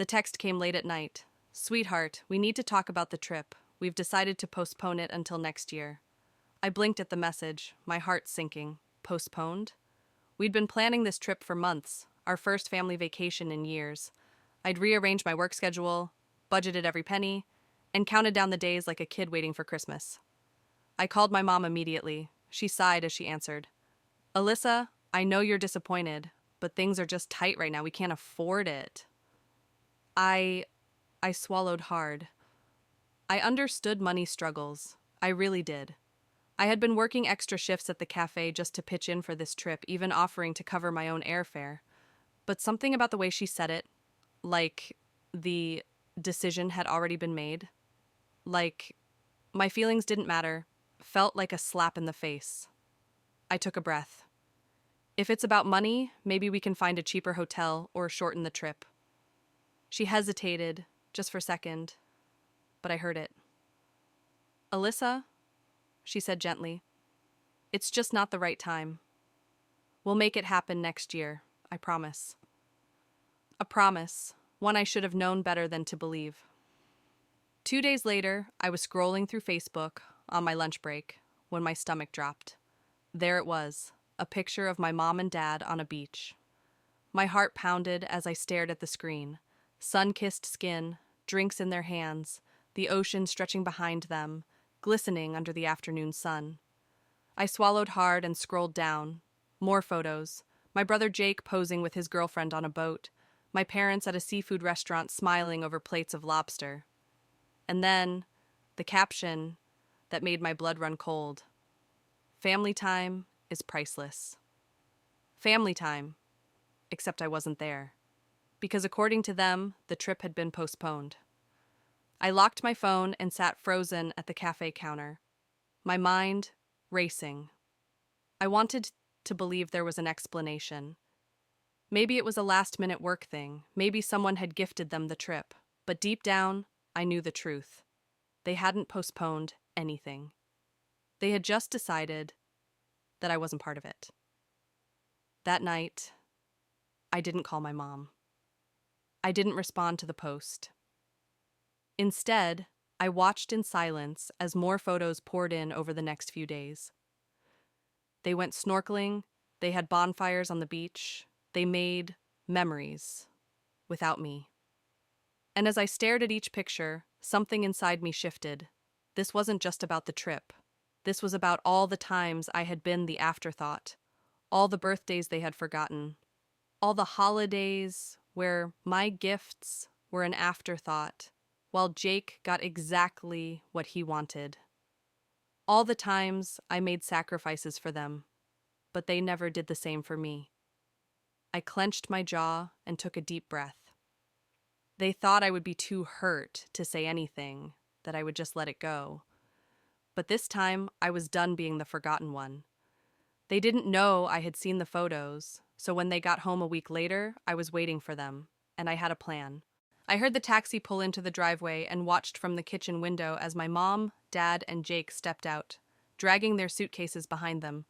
The text came late at night. "Sweetheart, we need to talk about the trip. We've decided to postpone it until next year." I blinked at the message, my heart sinking. Postponed? We'd been planning this trip for months, our first family vacation in years. I'd rearranged my work schedule, budgeted every penny, and counted down the days like a kid waiting for Christmas. I called my mom immediately. She sighed as she answered. "Alyssa, I know you're disappointed, but things are just tight right now. We can't afford it." I I swallowed hard. I understood money struggles. I really did. I had been working extra shifts at the cafe just to pitch in for this trip, even offering to cover my own airfare. But something about the way she said it, like the decision had already been made, like my feelings didn't matter, felt like a slap in the face. I took a breath. If it's about money, maybe we can find a cheaper hotel or shorten the trip. She hesitated, just for a second, but I heard it. "Alyssa," she said gently, "it's just not the right time. We'll make it happen next year, I promise." A promise, one I should have known better than to believe. 2 days later, I was scrolling through Facebook on my lunch break when my stomach dropped. There it was, a picture of my mom and dad on a beach. My heart pounded as I stared at the screen. Sun-kissed skin, drinks in their hands, the ocean stretching behind them, glistening under the afternoon sun. I swallowed hard and scrolled down. More photos. My brother Jake posing with his girlfriend on a boat. My parents at a seafood restaurant smiling over plates of lobster. And then, the caption that made my blood run cold. "Family time is priceless." Family time, except I wasn't there. Because according to them, the trip had been postponed. I locked my phone and sat frozen at the cafe counter, my mind racing. I wanted to believe there was an explanation. Maybe it was a last-minute work thing. Maybe someone had gifted them the trip. But deep down, I knew the truth. They hadn't postponed anything. They had just decided that I wasn't part of it. That night, I didn't call my mom. I didn't respond to the post. Instead, I watched in silence as more photos poured in over the next few days. They went snorkeling, they had bonfires on the beach, they made memories without me. And as I stared at each picture, something inside me shifted. This wasn't just about the trip. This was about all the times I had been the afterthought, all the birthdays they had forgotten, all the holidays where my gifts were an afterthought, while Jake got exactly what he wanted. All the times I made sacrifices for them, but they never did the same for me. I clenched my jaw and took a deep breath. They thought I would be too hurt to say anything, that I would just let it go. But this time, I was done being the forgotten one. They didn't know I had seen the photos, so when they got home a week later, I was waiting for them, and I had a plan. I heard the taxi pull into the driveway and watched from the kitchen window as my mom, dad, and Jake stepped out, dragging their suitcases behind them.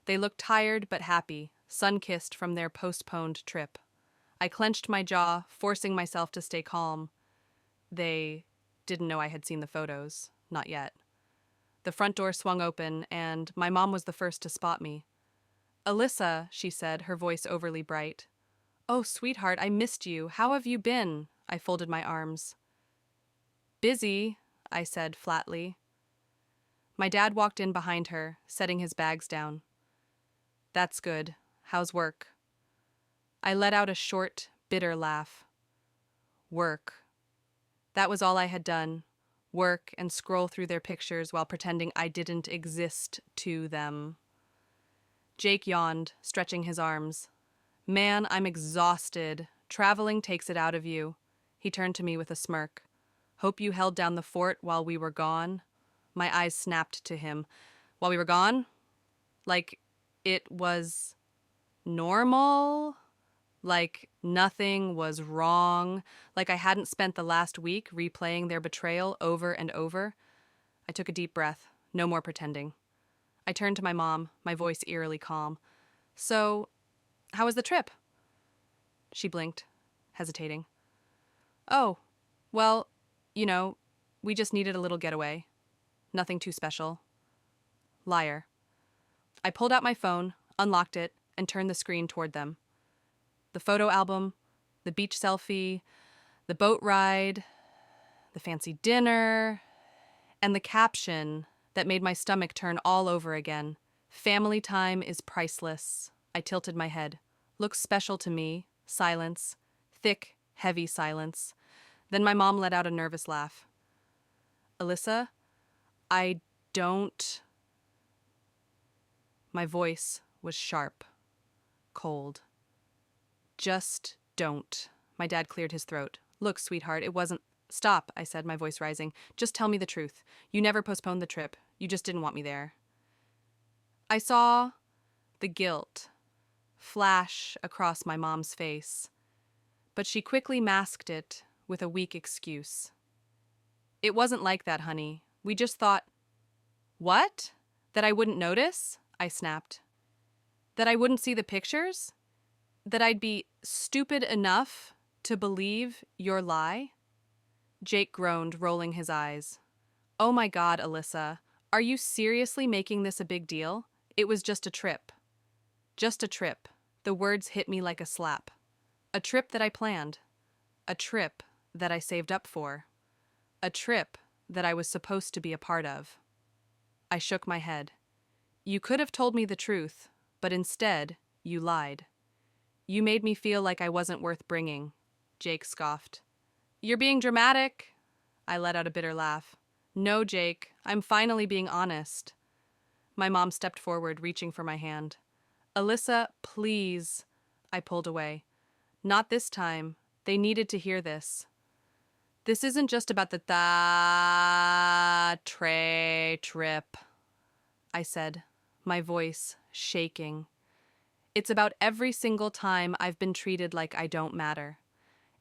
They looked tired but happy, sun-kissed from their postponed trip. I clenched my jaw, forcing myself to stay calm. They didn't know I had seen the photos. Not yet. The front door swung open, and my mom was the first to spot me. "Alyssa," she said, her voice overly bright. "Oh, sweetheart, I missed you. How have you been?" I folded my arms. "Busy," I said flatly. My dad walked in behind her, setting his bags down. "That's good. How's work?" I let out a short, bitter laugh. Work. That was all I had done. Work and scroll through their pictures while pretending I didn't exist to them. Jake yawned, stretching his arms. "Man, I'm exhausted. Traveling takes it out of you." He turned to me with a smirk. "Hope you held down the fort while we were gone." My eyes snapped to him. "While we were gone? Like it was normal? Like nothing was wrong? Like I hadn't spent the last week replaying their betrayal over and over?" I took a deep breath. No more pretending. I turned to my mom, my voice eerily calm. "So, how was the trip?" She blinked, hesitating. Oh, well, you know, we just needed a little getaway. Nothing too special. Liar. I pulled out my phone, unlocked it, and turned the screen toward them. The photo album, the beach selfie, the boat ride, the fancy dinner, and the caption that made my stomach turn all over again. Family time is priceless. I tilted my head. Looks special to me. Silence. Thick, heavy silence. Then my mom let out a nervous laugh. Alyssa, I don't... My voice was sharp, cold. Just don't. My dad cleared his throat. Look, sweetheart, it wasn't... Stop, I said, my voice rising. Just tell me the truth. You never postponed the trip. You just didn't want me there. I saw the guilt flash across my mom's face, but she quickly masked it with a weak excuse. It wasn't like that, honey. We just thought... What? That I wouldn't notice? I snapped. That I wouldn't see the pictures? That I'd be stupid enough to believe your lie? Jake groaned, rolling his eyes. Oh my God, Alyssa. Are you seriously making this a big deal? It was just a trip. Just a trip. The words hit me like a slap. A trip that I planned. A trip that I saved up for. A trip that I was supposed to be a part of. I shook my head. You could have told me the truth, but instead, you lied. You made me feel like I wasn't worth bringing, Jake scoffed. You're being dramatic. I let out a bitter laugh. No, Jake, I'm finally being honest. My mom stepped forward, reaching for my hand. Alyssa, please. I pulled away. Not this time. They needed to hear this. This isn't just about the trip, I said, my voice shaking. It's about every single time I've been treated like I don't matter.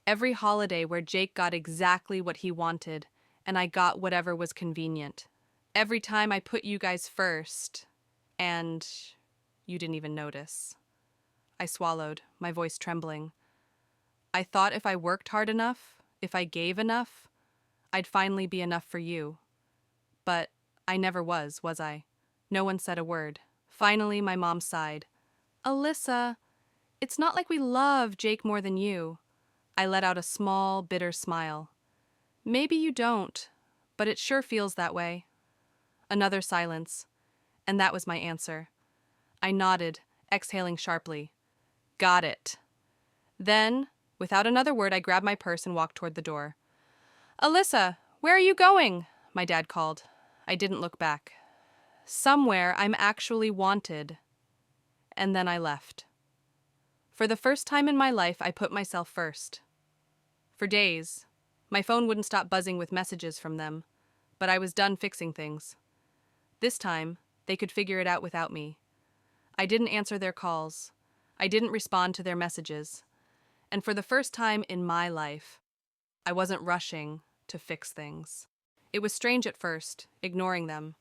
Every holiday where Jake got exactly what he wanted, and I got whatever was convenient. Every time I put you guys first, and you didn't even notice. I swallowed, my voice trembling. I thought if I worked hard enough, if I gave enough, I'd finally be enough for you. But I never was I? No one said a word. Finally, my mom sighed. Alyssa, it's not like we love Jake more than you. I let out a small, bitter smile. Maybe you don't, but it sure feels that way. Another silence, and that was my answer. I nodded, exhaling sharply. Got it. Then, without another word, I grabbed my purse and walked toward the door. Alyssa, where are you going? My dad called. I didn't look back. Somewhere I'm actually wanted. And then I left. For the first time in my life, I put myself first. For days, my phone wouldn't stop buzzing with messages from them, but I was done fixing things. This time, they could figure it out without me. I didn't answer their calls. I didn't respond to their messages. And for the first time in my life, I wasn't rushing to fix things. It was strange at first, ignoring them.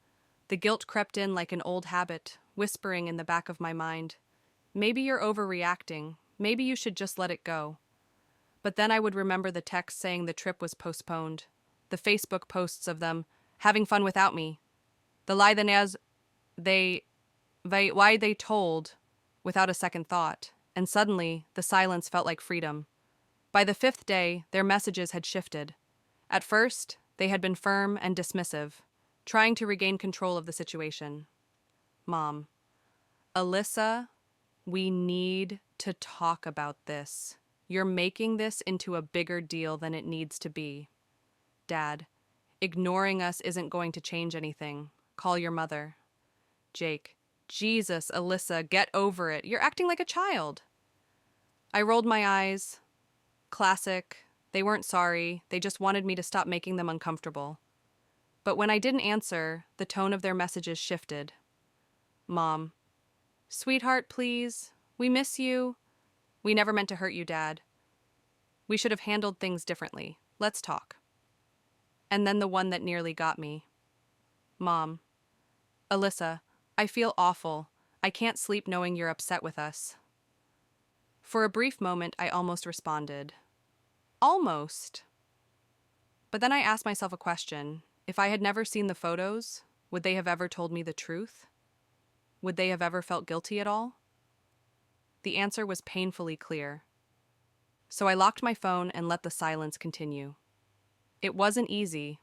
The guilt crept in like an old habit, whispering in the back of my mind. Maybe you're overreacting. Maybe you should just let it go. But then I would remember the text saying the trip was postponed, the Facebook posts of them having fun without me, the lie why they told without a second thought, and suddenly the silence felt like freedom. By the 5th day, their messages had shifted. At first, they had been firm and dismissive, trying to regain control of the situation. Mom, Alyssa, we need to talk about this. You're making this into a bigger deal than it needs to be. Dad, ignoring us isn't going to change anything. Call your mother. Jake, Jesus, Alyssa, get over it. You're acting like a child. I rolled my eyes. Classic. They weren't sorry. They just wanted me to stop making them uncomfortable. But when I didn't answer, the tone of their messages shifted. Mom, sweetheart, please. We miss you. We never meant to hurt you, Dad. We should have handled things differently. Let's talk. And then the one that nearly got me. Mom, Alyssa, I feel awful. I can't sleep knowing you're upset with us. For a brief moment, I almost responded. Almost. But then I asked myself a question. If I had never seen the photos, would they have ever told me the truth? Would they have ever felt guilty at all? The answer was painfully clear. So I locked my phone and let the silence continue. It wasn't easy.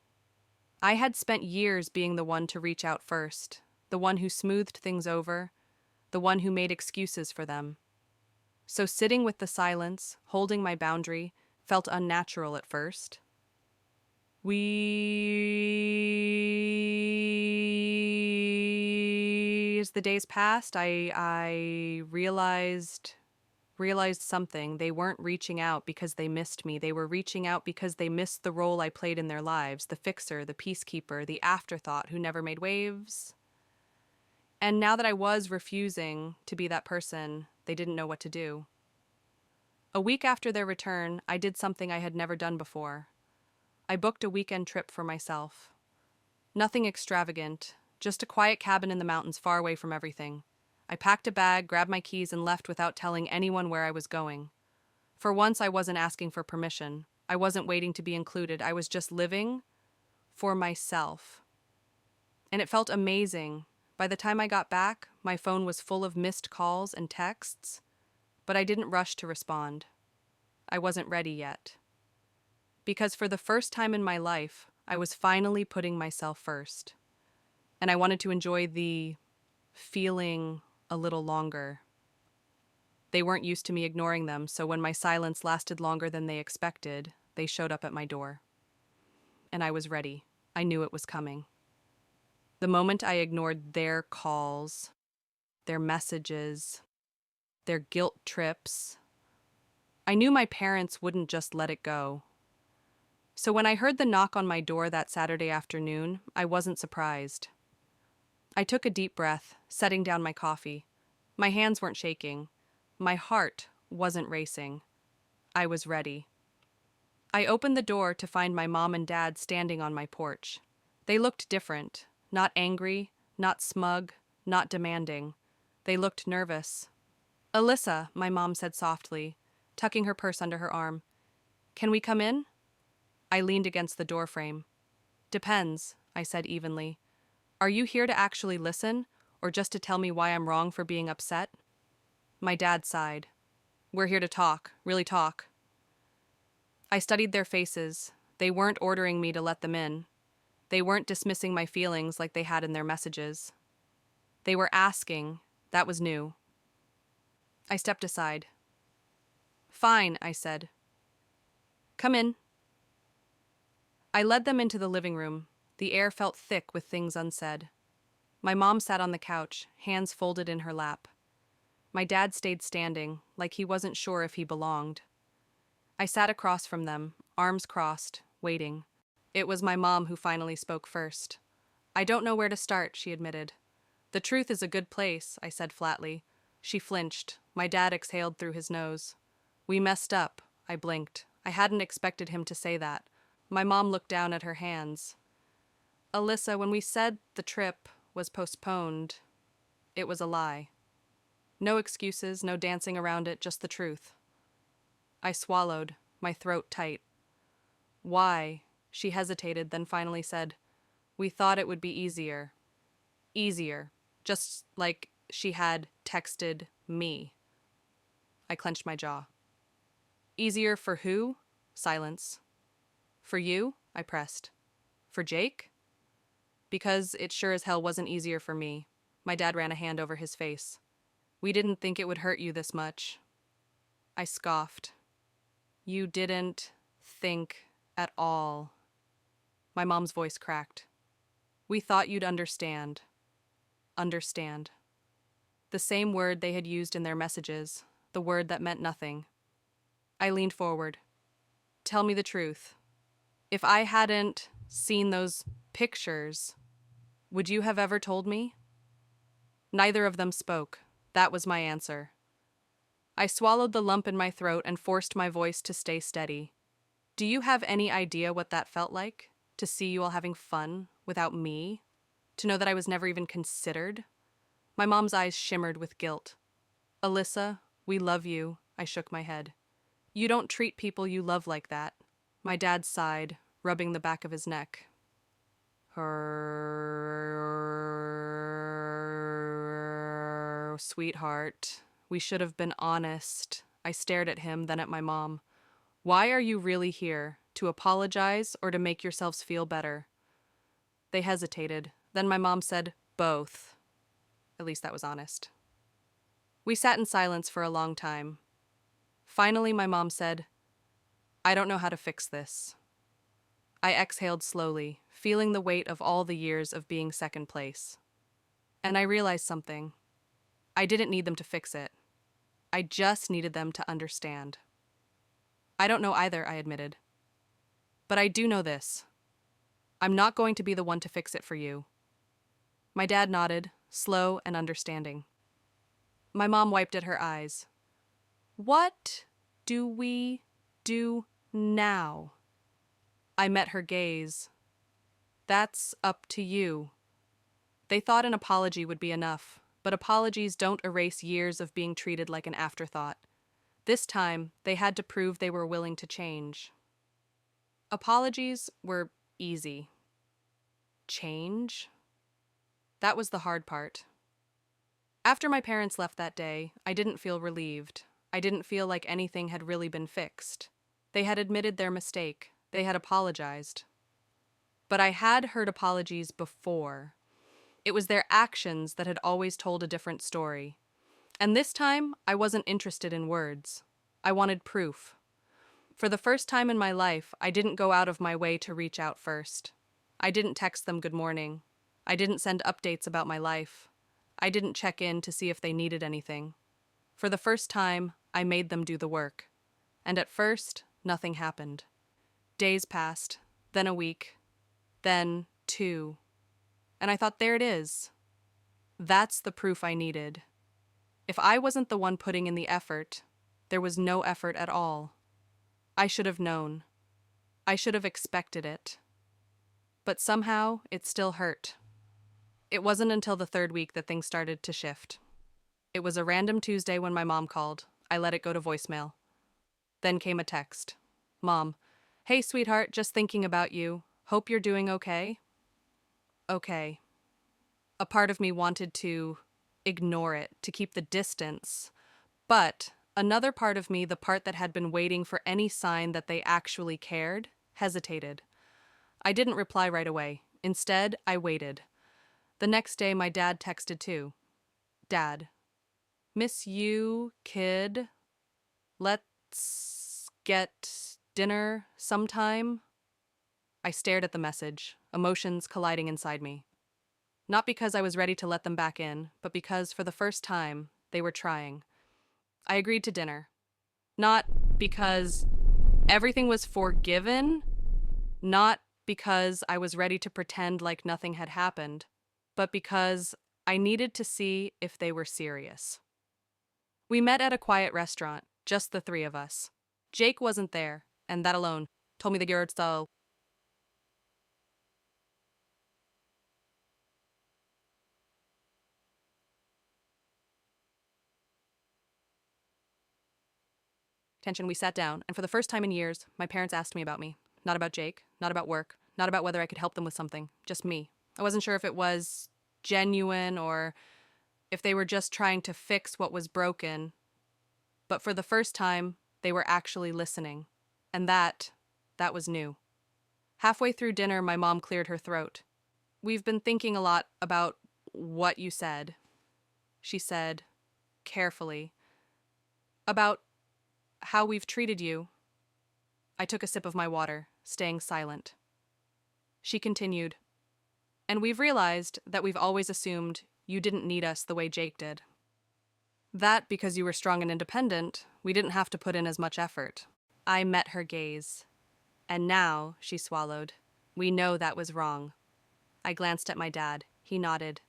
I had spent years being the one to reach out first, the one who smoothed things over, the one who made excuses for them. So sitting with the silence, holding my boundary, felt unnatural at first. As the days passed, I realized something. They weren't reaching out because they missed me. They were reaching out because they missed the role I played in their lives, the fixer, the peacekeeper, the afterthought who never made waves. And now that I was refusing to be that person, they didn't know what to do. A week after their return, I did something I had never done before. I booked a weekend trip for myself. Nothing extravagant, just a quiet cabin in the mountains far away from everything. I packed a bag, grabbed my keys, and left without telling anyone where I was going. For once, I wasn't asking for permission. I wasn't waiting to be included. I was just living for myself. And it felt amazing. By the time I got back, my phone was full of missed calls and texts, but I didn't rush to respond. I wasn't ready yet. Because for the first time in my life, I was finally putting myself first. And I wanted to enjoy the feeling a little longer. They weren't used to me ignoring them, so when my silence lasted longer than they expected, they showed up at my door. And I was ready. I knew it was coming. The moment I ignored their calls, their messages, their guilt trips, I knew my parents wouldn't just let it go. So when I heard the knock on my door that Saturday afternoon, I wasn't surprised. I took a deep breath, setting down my coffee. My hands weren't shaking. My heart wasn't racing. I was ready. I opened the door to find my mom and dad standing on my porch. They looked different, not angry, not smug, not demanding. They looked nervous. "Alyssa," my mom said softly, tucking her purse under her arm. "Can we come in?" I leaned against the doorframe. "Depends," I said evenly. "Are you here to actually listen, or just to tell me why I'm wrong for being upset?" My dad sighed. "We're here to talk, really talk." I studied their faces. They weren't ordering me to let them in. They weren't dismissing my feelings like they had in their messages. They were asking. That was new. I stepped aside. "Fine," I said. "Come in." I led them into the living room. The air felt thick with things unsaid. My mom sat on the couch, hands folded in her lap. My dad stayed standing, like he wasn't sure if he belonged. I sat across from them, arms crossed, waiting. It was my mom who finally spoke first. "I don't know where to start," she admitted. "The truth is a good place," I said flatly. She flinched. My dad exhaled through his nose. "We messed up," I blinked. I hadn't expected him to say that. My mom looked down at her hands. "Alyssa, when we said the trip was postponed, it was a lie. No excuses, no dancing around it, just the truth." I swallowed, my throat tight. "Why?" She hesitated, then finally said, "We thought it would be easier." Easier. Just like she had texted me. I clenched my jaw. "Easier for who?" Silence. "For you?" I pressed. "For Jake?" "Because it sure as hell wasn't easier for me." My dad ran a hand over his face. "We didn't think it would hurt you this much." I scoffed. "You didn't think at all." My mom's voice cracked. "We thought you'd understand." Understand. The same word they had used in their messages, the word that meant nothing. I leaned forward. "Tell me the truth. If I hadn't seen those pictures, would you have ever told me?" Neither of them spoke. That was my answer. I swallowed the lump in my throat and forced my voice to stay steady. "Do you have any idea what that felt like? To see you all having fun without me? To know that I was never even considered?" My mom's eyes shimmered with guilt. "Alyssa, we love you," I shook my head. "You don't treat people you love like that." My dad sighed, rubbing the back of his neck. Her sweetheart, we should have been honest. I stared at him, then at my mom. Why are you really here? To apologize or to make yourselves feel better? They hesitated. Then my mom said, both. At least that was honest. We sat in silence for a long time. Finally, my mom said, I don't know how to fix this. I exhaled slowly, feeling the weight of all the years of being second place. And I realized something. I didn't need them to fix it. I just needed them to understand. I don't know either, I admitted. But I do know this. I'm not going to be the one to fix it for you. My dad nodded, slow and understanding. My mom wiped at her eyes. What do we do now? I met her gaze. That's up to you. They thought an apology would be enough, but apologies don't erase years of being treated like an afterthought. This time, they had to prove they were willing to change. Apologies were easy. Change? That was the hard part. After my parents left that day, I didn't feel relieved. I didn't feel like anything had really been fixed. They had admitted their mistake. They had apologized. But I had heard apologies before. It was their actions that had always told a different story. And this time, I wasn't interested in words. I wanted proof. For the first time in my life, I didn't go out of my way to reach out first. I didn't text them good morning. I didn't send updates about my life. I didn't check in to see if they needed anything. For the first time, I made them do the work. And at first, nothing happened. Days passed, then a week, then 2. And I thought, there it is. That's the proof I needed. If I wasn't the one putting in the effort, there was no effort at all. I should have known. I should have expected it. But somehow, it still hurt. It wasn't until the 3rd week that things started to shift. It was a random Tuesday when my mom called. I let it go to voicemail. Then came a text. Mom, hey sweetheart, just thinking about you. Hope you're doing okay? Okay. A part of me wanted to ignore it, to keep the distance. But another part of me, the part that had been waiting for any sign that they actually cared, hesitated. I didn't reply right away. Instead, I waited. The next day, my dad texted too. Dad, miss you, kid. Let's get dinner sometime. I stared at the message, emotions colliding inside me. Not because I was ready to let them back in, but because, for the first time, they were trying. I agreed to dinner. Not because everything was forgiven, not because I was ready to pretend like nothing had happened, but because I needed to see if they were serious. We met at a quiet restaurant, just the 3 of us. Jake wasn't there, and that alone told me the girl so. Tension, we sat down, and for the first time in years, my parents asked me about me. Not about Jake, not about work, not about whether I could help them with something, just me. I wasn't sure if it was genuine or if they were just trying to fix what was broken. But for the first time, they were actually listening. And that was new. Halfway through dinner, my mom cleared her throat. We've been thinking a lot about what you said, she said, carefully. About how we've treated you. I took a sip of my water, staying silent. She continued, and we've realized that we've always assumed you didn't need us the way Jake did. That because you were strong and independent, we didn't have to put in as much effort. I met her gaze. And now, she swallowed, we know that was wrong. I glanced at my dad. He nodded.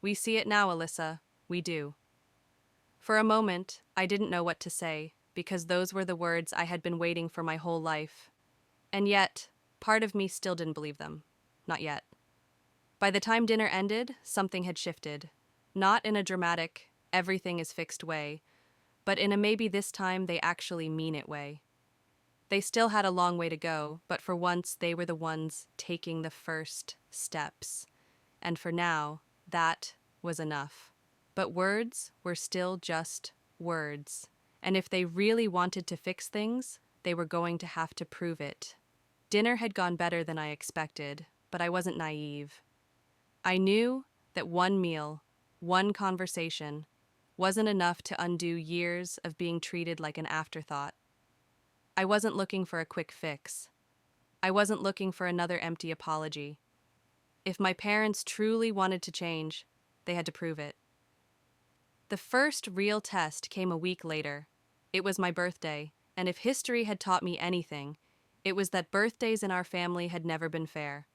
We see it now, Alyssa. We do. For a moment, I didn't know what to say, because those were the words I had been waiting for my whole life. And yet, part of me still didn't believe them. Not yet. By the time dinner ended, something had shifted. Not in a dramatic, everything is fixed way, but in a maybe this time they actually mean it way. They still had a long way to go, but for once they were the ones taking the first steps. And for now, that was enough. But words were still just words. And if they really wanted to fix things, they were going to have to prove it. Dinner had gone better than I expected, but I wasn't naive. I knew that one meal, one conversation, wasn't enough to undo years of being treated like an afterthought. I wasn't looking for a quick fix. I wasn't looking for another empty apology. If my parents truly wanted to change, they had to prove it. The first real test came a week later. It was my birthday, and if history had taught me anything, it was that birthdays in our family had never been fair.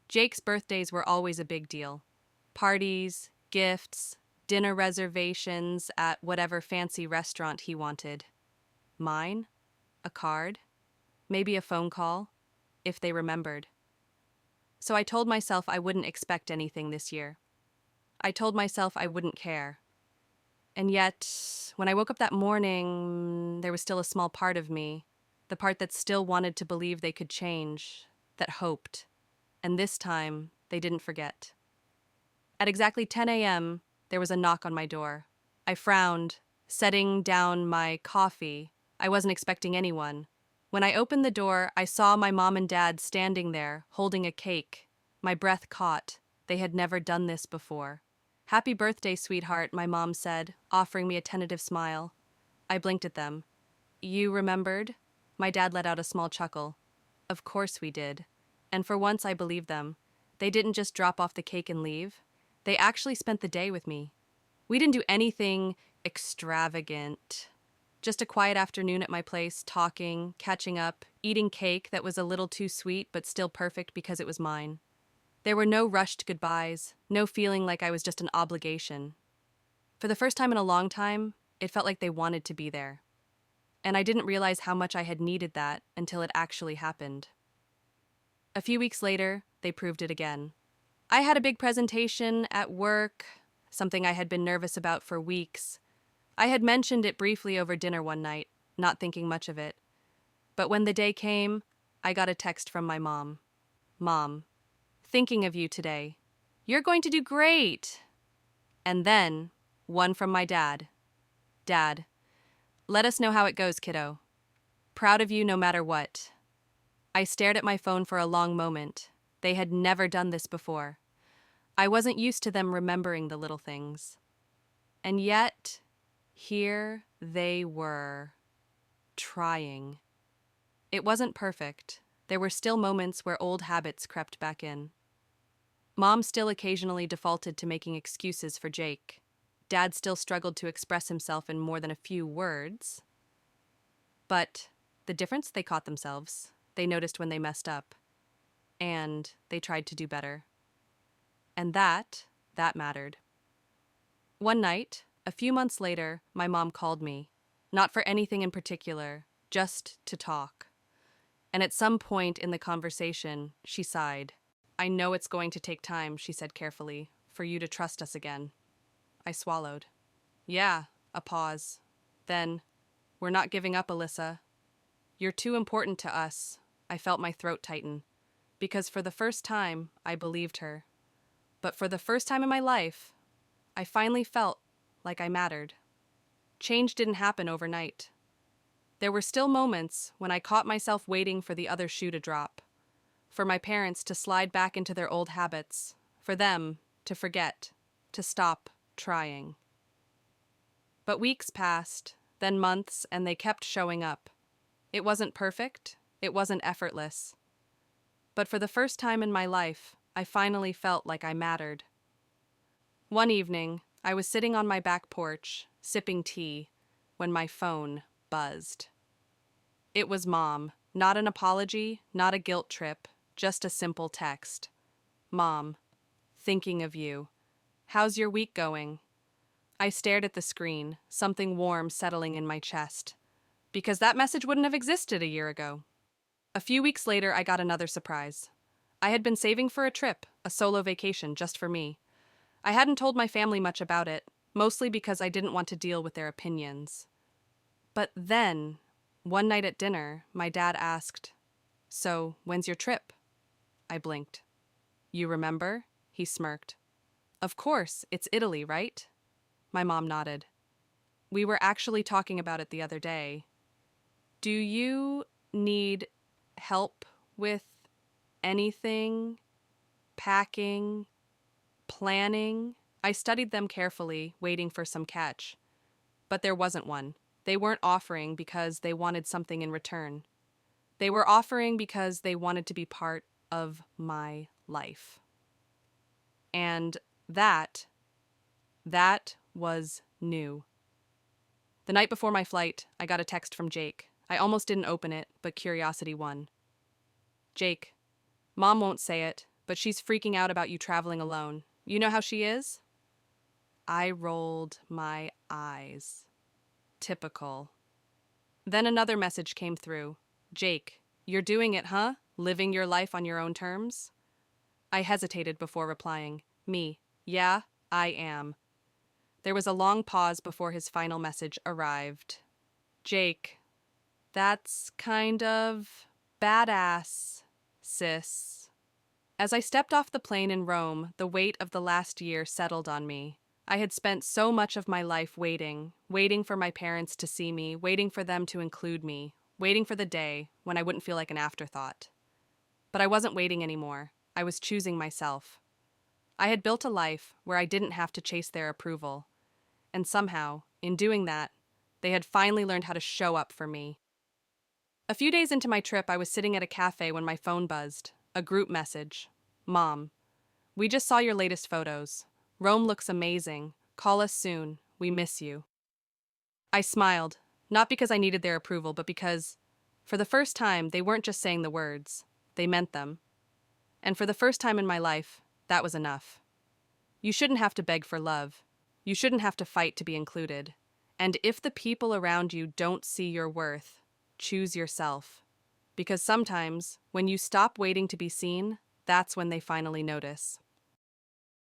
Jake's birthdays were always a big deal. Parties, gifts, dinner reservations at whatever fancy restaurant he wanted. Mine? A card? Maybe a phone call, if they remembered. So I told myself I wouldn't expect anything this year. I told myself I wouldn't care. And yet, when I woke up that morning, there was still a small part of me, the part that still wanted to believe they could change, that hoped. And this time, they didn't forget. At exactly 10 a.m., there was a knock on my door. I frowned, setting down my coffee. I wasn't expecting anyone. When I opened the door, I saw my mom and dad standing there, holding a cake. My breath caught. They had never done this before. "Happy birthday, sweetheart," my mom said, offering me a tentative smile. I blinked at them. "You remembered?" My dad let out a small chuckle. "Of course we did." And for once I believed them. They didn't just drop off the cake and leave. They actually spent the day with me. We didn't do anything extravagant. Just a quiet afternoon at my place, talking, catching up, eating cake that was a little too sweet but still perfect because it was mine. There were no rushed goodbyes, no feeling like I was just an obligation. For the first time in a long time, it felt like they wanted to be there. And I didn't realize how much I had needed that until it actually happened. A few weeks later, they proved it again. I had a big presentation at work, something I had been nervous about for weeks. I had mentioned it briefly over dinner one night, not thinking much of it. But when the day came, I got a text from my mom. "Mom, thinking of you today. You're going to do great." And then, one from my dad. "Dad, let us know how it goes, kiddo. Proud of you no matter what." I stared at my phone for a long moment. They had never done this before. I wasn't used to them remembering the little things. And yet, here they were, trying. It wasn't perfect. There were still moments where old habits crept back in. Mom still occasionally defaulted to making excuses for Jake. Dad still struggled to express himself in more than a few words. But the difference, they caught themselves. They noticed when they messed up. And they tried to do better. And that mattered. One night, a few months later, my mom called me. Not for anything in particular, just to talk. And at some point in the conversation, she sighed. "I know it's going to take time," she said carefully, "for you to trust us again." I swallowed. "Yeah," a pause. Then, "We're not giving up, Alyssa. You're too important to us." I felt my throat tighten. Because for the first time, I believed her. But for the first time in my life, I finally felt like I mattered. Change didn't happen overnight. There were still moments when I caught myself waiting for the other shoe to drop, for my parents to slide back into their old habits, for them to forget, to stop trying. But weeks passed, then months, and they kept showing up. It wasn't perfect, it wasn't effortless. But for the first time in my life, I finally felt like I mattered. One evening, I was sitting on my back porch, sipping tea, when my phone buzzed. It was Mom. Not an apology, not a guilt trip, just a simple text. "Mom, thinking of you. How's your week going?" I stared at the screen, something warm settling in my chest. Because that message wouldn't have existed a year ago. A few weeks later, I got another surprise. I had been saving for a trip, a solo vacation just for me. I hadn't told my family much about it, mostly because I didn't want to deal with their opinions. But then, One night at dinner, my dad asked, "So, when's your trip?" I blinked. "You remember?" He smirked. "Of course, it's Italy, right?" My mom nodded. "We were actually talking about it the other day. Do you need help with anything? Packing? Planning?" I studied them carefully, waiting for some catch. But there wasn't one. They weren't offering because they wanted something in return. They were offering because they wanted to be part of my life. And that was new. The night before my flight, I got a text from Jake. I almost didn't open it, but curiosity won. "Jake, Mom won't say it, but she's freaking out about you traveling alone. You know how she is?" I rolled my eyes. Typical. Then another message came through. "Jake, you're doing it, huh? Living your life on your own terms?" I hesitated before replying. Me, "Yeah, I am." There was a long pause before his final message arrived. "Jake, that's kind of badass, sis." As I stepped off the plane in Rome, the weight of the last year settled on me. I had spent so much of my life waiting for my parents to see me, waiting for them to include me, waiting for the day when I wouldn't feel like an afterthought. But I wasn't waiting anymore. I was choosing myself. I had built a life where I didn't have to chase their approval. And somehow, in doing that, they had finally learned how to show up for me. A few days into my trip, I was sitting at a cafe when my phone buzzed. A group message. "Mom, we just saw your latest photos. Rome looks amazing. Call us soon. We miss you." I smiled, not because I needed their approval, but because, for the first time, they weren't just saying the words. They meant them. And for the first time in my life, that was enough. You shouldn't have to beg for love. You shouldn't have to fight to be included. And if the people around you don't see your worth, choose yourself. Because sometimes, when you stop waiting to be seen, that's when they finally notice.